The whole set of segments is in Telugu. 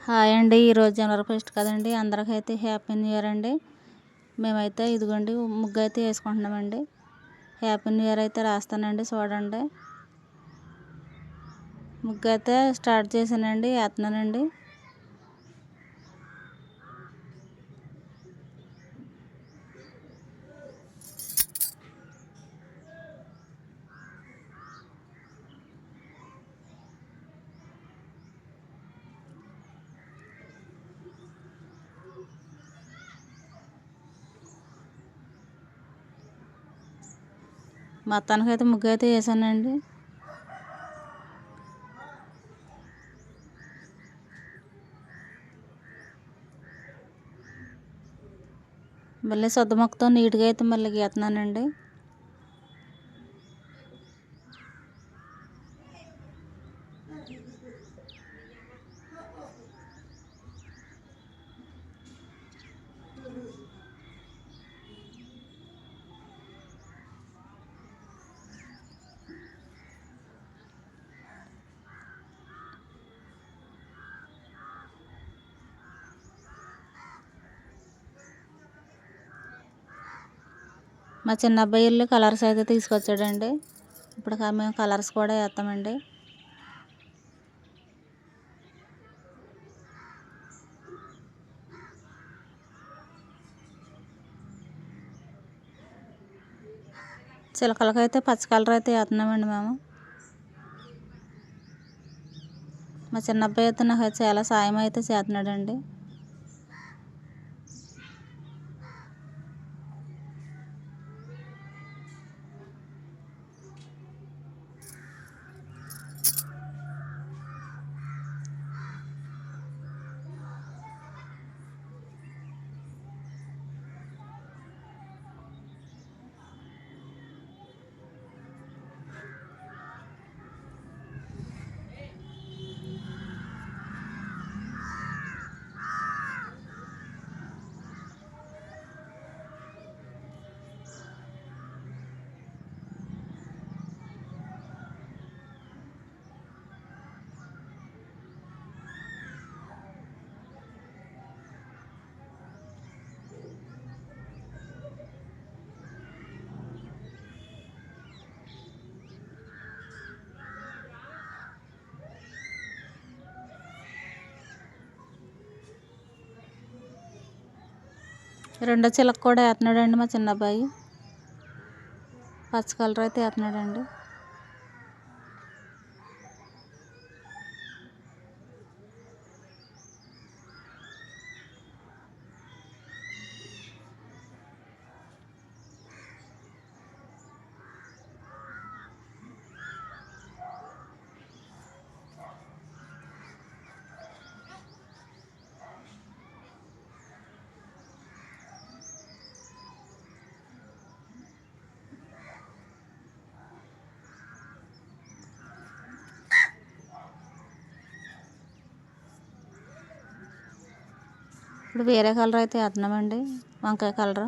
హాయ్ అండి. ఈరోజు జనవరి ఫస్ట్ కదండి. అందరికైతే హ్యాపీ న్యూ ఇయర్ అండి. మేమైతే ఇదిగోండి ముగ్గు అయితే వేసుకుంటున్నామండి. హ్యాపీ న్యూ ఇయర్ అయితే రాస్తానండి, చూడండి. ముగ్గు అయితే స్టార్ట్ చేశానండి, వేస్తున్నానండి. మొత్తానికైతే ముగ్గు అయితే వేసానండి. మళ్ళీ సొద్ద మొక్కతో నీట్గా అయితే మళ్ళీ గీస్తున్నానండి. మా చిన్న అబ్బాయి వెళ్ళి కలర్స్ అయితే తీసుకొచ్చాడండి. ఇప్పుడు మేము కలర్స్ కూడా వేస్తామండి. చిలకలకైతే పచ్చ కలర్ అయితే వేస్తున్నామండి మేము. మా చిన్న అబ్బాయి అయితే నాకు చాలా సాయం అయితే చేస్తున్నాడండి. రెండో చిలక కూడా వేస్తున్నాడండి మా చిన్న అబ్బాయి. పచ్చ కలర్ అయితే వేస్తున్నాడండి. ఇప్పుడు వేరే కలర్ అయితే వేస్తున్నామండి, వంకాయ కలర్.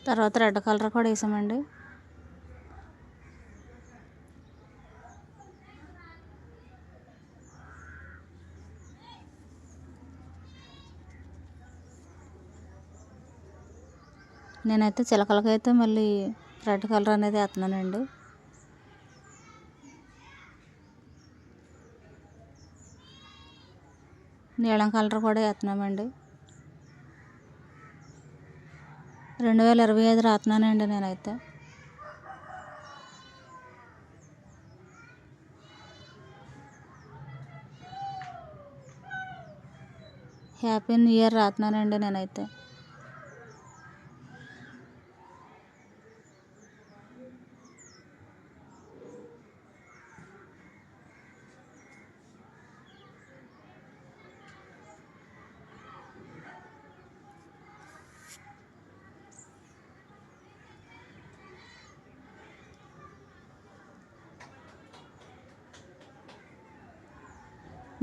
తర్వాత రెడ్ కలర్ కూడా వేసామండి. నేనైతే చిలకలకైతే మళ్ళీ రెడ్ కలర్ అనేది వేస్తున్నానండి. నీలం కలర్ కూడా వేస్తున్నామండి. 2025 రాస్తున్నానండి నేనైతే. హ్యాపీ న్యూ ఇయర్ రాస్తున్నానండి నేనైతే.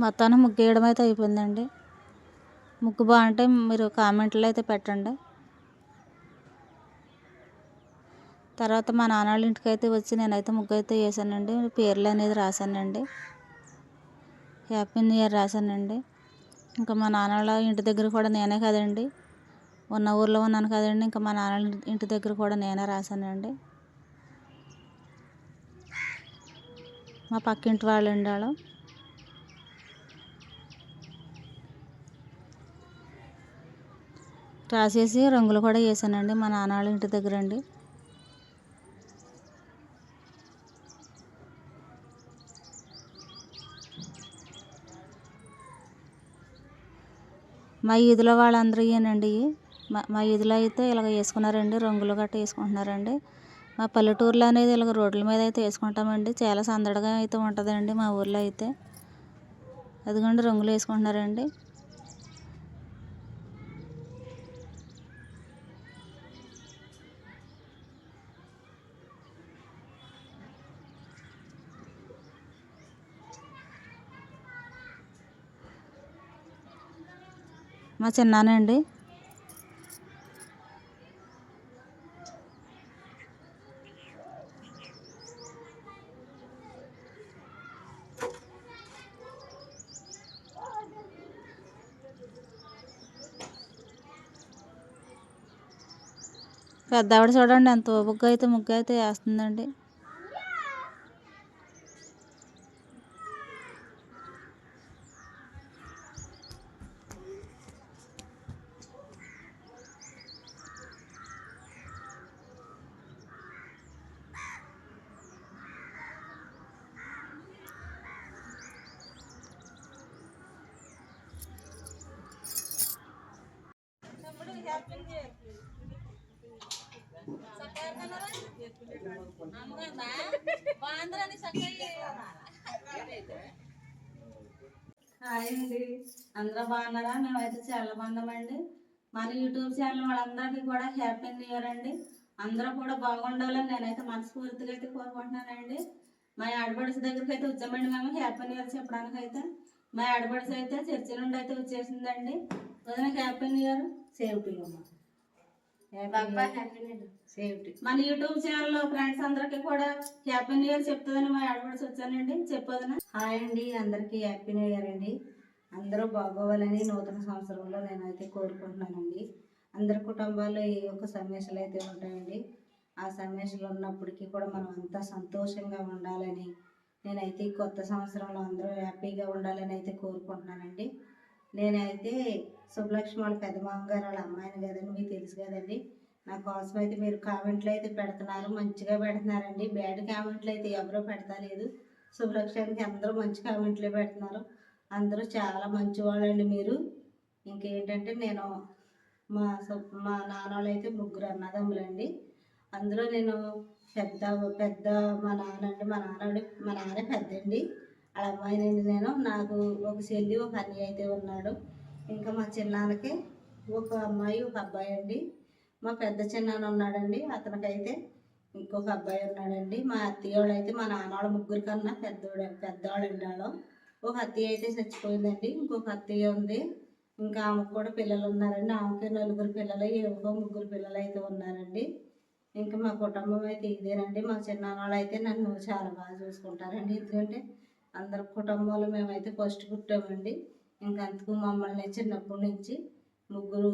మొత్తాన్ని ముగ్గు వేయడం అయితే అయిపోయిందండి. ముగ్గు బాగుంటే మీరు కామెంట్లో అయితే పెట్టండి. తర్వాత మా నాన్న వాళ్ళ ఇంటికి అయితే వచ్చి నేనైతే ముగ్గు అయితే వేసానండి. పేర్లు అనేది రాశానండి. హ్యాపీ న్యూ ఇయర్ రాశానండి. ఇంకా మా నాన్న వాళ్ళ ఇంటి దగ్గర కూడా నేనే కదండి, ఉన్న ఊర్లో ఉన్నాను కదండి, ఇంకా మా నాన్న ఇంటి దగ్గర కూడా నేనే రాశానండి. మా పక్కింటి వాళ్ళు ఉండాలి. రాసేసి రంగులు కూడా వేసానండి మా నాన్న వాళ్ళ ఇంటి దగ్గర అండి. మా ఈదులో వాళ్ళందరూ ఇయ్యానండి. మా ఈదులో అయితే ఇలాగ వేసుకున్నారండి, రంగులు గట్ట వేసుకుంటున్నారండి. మా పల్లెటూరులో అనేది ఇలాగ రోడ్ల మీద అయితే వేసుకుంటామండి. చాలా సందడిగా అయితే ఉంటుందండి మా ఊర్లో అయితే. అదిగోండి రంగులు వేసుకుంటున్నారండి. మా చిన్నానండి. పెద్దావిడ చూడండి ఎంత ఓపికగా అయితే ముగ్గు అయితే వేస్తుందండి. హాయ్ అండి, అందరూ బాగున్నారా? మేమైతే చాలా బాగున్నామండి. మన యూట్యూబ్ ఛానల్ వాళ్ళందరికీ కూడా హ్యాపీ న్యూ ఇయర్ అండి. అందరూ కూడా బాగుండాలని నేనైతే మనస్ఫూర్తిగా అయితే కోరుకుంటున్నానండి. మా ఆడపడుచు దగ్గరికి అయితే వచ్చామండి మేము హ్యాపీ న్యూ ఇయర్ చెప్పడానికి అయితే. మా ఆడపడుచు అయితే చర్చి నుండి అయితే వచ్చేసిందండి. వదిన హ్యాపీ న్యూ ఇయర్. సేఫ్టీ మన యూట్యూబ్ ఛానల్ ఫ్రెండ్స్ అందరికీ కూడా హ్యాపీ న్యూ ఇయర్ చెప్తుందని మా ఆడపడుచు వచ్చానండి. చెప్పొదిన. హాయ్ అండి, అందరికీ హ్యాపీ న్యూ ఇయర్ అండి. అందరూ బాగోవాలని నూతన సంవత్సరంలో నేనైతే కోరుకుంటున్నానండి. అందరి కుటుంబాల్లో ఏ ఒక్క సమస్యలు అయితే ఉంటాయండి. ఆ సమస్యలు ఉన్నప్పటికీ కూడా మనం అంతా సంతోషంగా ఉండాలని నేనైతే ఈ కొత్త సంవత్సరంలో అందరూ హ్యాపీగా ఉండాలని అయితే కోరుకుంటున్నానండి. నేనైతే శుభలక్ష్మి వాళ్ళ పెద్ద మామగారు వాళ్ళ అమ్మాయిని కదండి, మీకు తెలుసు కదండి. నా కోసం అయితే మీరు కామెంట్లు అయితే పెడుతున్నారు, మంచిగా పెడుతున్నారండి. బ్యాడ్ కామెంట్లు అయితే ఎవరో పెడతలేదు. శుభలక్ష్మికి అందరూ మంచి కామెంట్లే పెడుతున్నారు. అందరూ చాలా మంచివాళ్ళండి మీరు. ఇంకేంటంటే నేను మా నాన్నోళ్ళు అయితే ముగ్గురు అన్నదమ్ములండి. అందులో నేను పెద్ద పెద్ద మా నాన్నే పెద్దండి. వాళ్ళ అమ్మాయినండి నేను. నాకు ఒక చెల్లి ఒక అన్నయ్య అయితే ఉన్నాడు. ఇంకా మా చిన్నాన్నకి ఒక అమ్మాయి ఒక అబ్బాయి అండి. మా పెద్ద చిన్నాన్న ఉన్నాడండి, అతనికైతే ఇంకొక అబ్బాయి ఉన్నాడండి. మా అత్తయ్య వాళ్ళు అయితే మా నాన్నవాళ్ళ ముగ్గురు కన్నా పెద్దవాళ్ళు ఉండాలి. ఒక అత్తయ్య అయితే చచ్చిపోయిందండి, ఇంకొక అత్తయ్య ఉంది. ఇంకా ఆమెకు కూడా పిల్లలు ఉన్నారండి. ఆమెకి 4 పిల్లలు, ఏవో 3 పిల్లలు అయితే ఉన్నారండి. ఇంకా మా కుటుంబం అయితే ఇదేనండి. మా చిన్నాన్నవాళ్ళు అయితే నన్ను చాలా బాగా చూసుకుంటారండి. ఎందుకంటే అందరి కుటుంబంలో మేమైతే ఫస్ట్ పుట్టామండి. ఇంకంతకు మమ్మల్ని చిన్నప్పటి నుంచి ముగ్గురు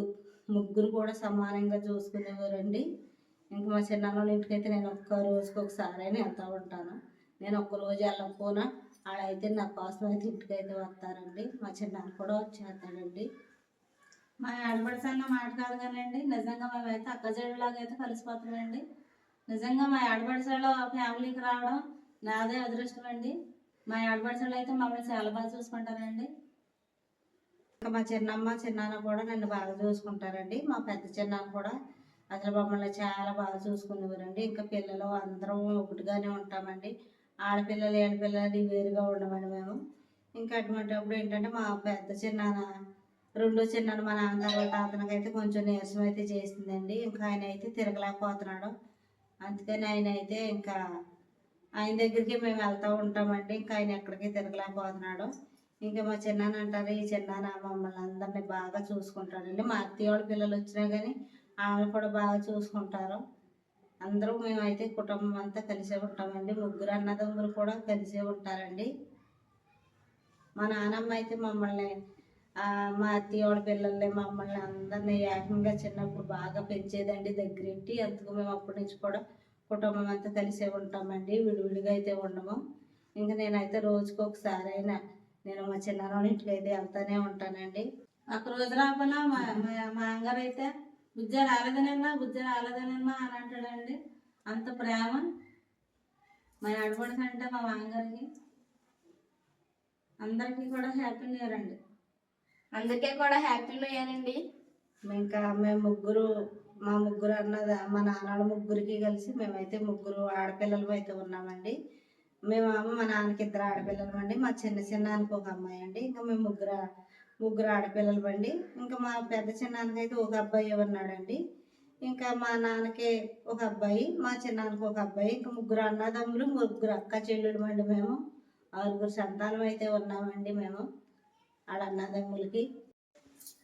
ముగ్గురు కూడా సమానంగా చూసుకునేవారండి. ఇంక మా చిన్నాన్నోళ్ళ ఇంటికైతే నేను రోజుకి ఒకసారి వెళ్తూ ఉంటాను. నేను ఒక్క రోజు వెళ్ళకపోయినా ఆడైతే నా కోసం అయితే ఇంటికైతే వస్తారండి. మా చిన్నాన్న కూడా వచ్చేస్తాడండి. మా ఆడపడుచు అన్న మాట కాదు కానండి, నిజంగా మేమైతే అక్కజెళ్ళలాగా అయితే కలిసిపోతామండి. నిజంగా మా ఆడపడుచులో ఫ్యామిలీకి రావడం నాదే అదృష్టం అండి. మా ఆడపడుచులు అయితే మమ్మల్ని చాలా బాగా చూసుకుంటారండి. ఇంకా మా చిన్నమ్మ చిన్నాన్న కూడా నన్ను బాగా చూసుకుంటారండి. మా పెద్ద చిన్నాన్న కూడా అసలు మమ్మల్ని చాలా బాగా చూసుకునేవారండి. ఇంకా పిల్లలు అందరం ఒకటిగానే ఉంటామండి. ఆడపిల్లలు ఏడపిల్లలు వేరుగా ఉండమండి మేము. ఇంకా అటువంటిప్పుడు ఏంటంటే మా పెద్ద చిన్నాన్న రెండో చిన్నాన్న మా నాన్న తర్వాత అతనికైతే కొంచెం నీరసం అయితే చేసిందండి. ఇంకా ఆయన అయితే తిరగలేకపోతున్నాడు. అందుకని ఆయన అయితే ఇంకా ఆయన దగ్గరికి మేము వెళ్తూ ఉంటామండి. ఇంకా ఆయన ఎక్కడికి తిరగలేకపోతున్నాడు. ఇంకా మా చిన్నాన్న అంటారు, ఈ చిన్నాన్న మమ్మల్ని అందరినీ బాగా చూసుకుంటాడండి. మా అత్తయ్య వాళ్ళ పిల్లలు వచ్చినా కానీ ఆమె కూడా బాగా చూసుకుంటారు. అందరూ మేమైతే కుటుంబం అంతా కలిసే ఉంటామండి. ముగ్గురు అన్నదమ్ములు కూడా కలిసే ఉంటారండి. మా నాన్నమ్మ అయితే మమ్మల్ని మా అత్తయ్య వాళ్ళ పిల్లల్ని మమ్మల్ని అందరినీ ఏకంగా చిన్నప్పుడు బాగా పెంచేదండి దగ్గరెట్టి. అందుకు మేము అప్పటి నుంచి కూడా కుటుంబం అంతా కలిసే ఉంటామండి. విడివిడిగా అయితే ఉండము. ఇంకా నేనైతే రోజుకి ఒకసారి అయినా నేను మా చిన్నాన్న ఇంటికి అయితే వెళ్తూనే ఉంటానండి. ఒక రోజు రాకపోయినా మా అంగారు అయితే బుజ్జ రాలేదనన్నా అని అంటాడండి. అంత ప్రేమ మా ఆడపడుచు అంటే మా మామగారికి. అందరికీ కూడా హ్యాపీ న్యూ ఇయర్ అండి. అందరికీ కూడా హ్యాపీ న్యూ ఇయర్ అండి. ఇంకా మేము ముగ్గురు మా ముగ్గురు మా నాన్నల ముగ్గురికి కలిసి మేమైతే ముగ్గురు ఆడపిల్లలు అయితే ఉన్నామండి. మేము మా నాన్నకి 2 ఆడపిల్లలు అండి. మా చిన్నానికి ఒక అమ్మాయి అండి. ఇంకా మేము ముగ్గురు ఆడపిల్లలు అండి. ఇంకా మా పెద్ద చిన్నానికి అయితే ఒక అబ్బాయి ఉన్నాడండి. ఇంకా మా నాన్నకి ఒక అబ్బాయి, మా చిన్నానికి ఒక అబ్బాయి. ఇంకా ముగ్గురు అన్నదమ్ములు, ముగ్గురు అక్క చెల్లెలు అండి. మేము 6 సంతానం అయితే ఉన్నామండి. మేము వాళ్ళ అన్నదమ్ములకి.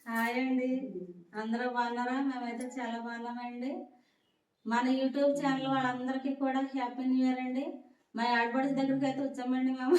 హాయ్ అండి, అందరూ బాగున్నారా? మేమైతే చాలా బాగున్నామండి. మన యూట్యూబ్ ఛానల్ వాళ్ళందరికీ కూడా హ్యాపీ న్యూ ఇయర్ అండి. మా ఆడపడుచు దగ్గరికి అయితే వచ్చామండి మేము.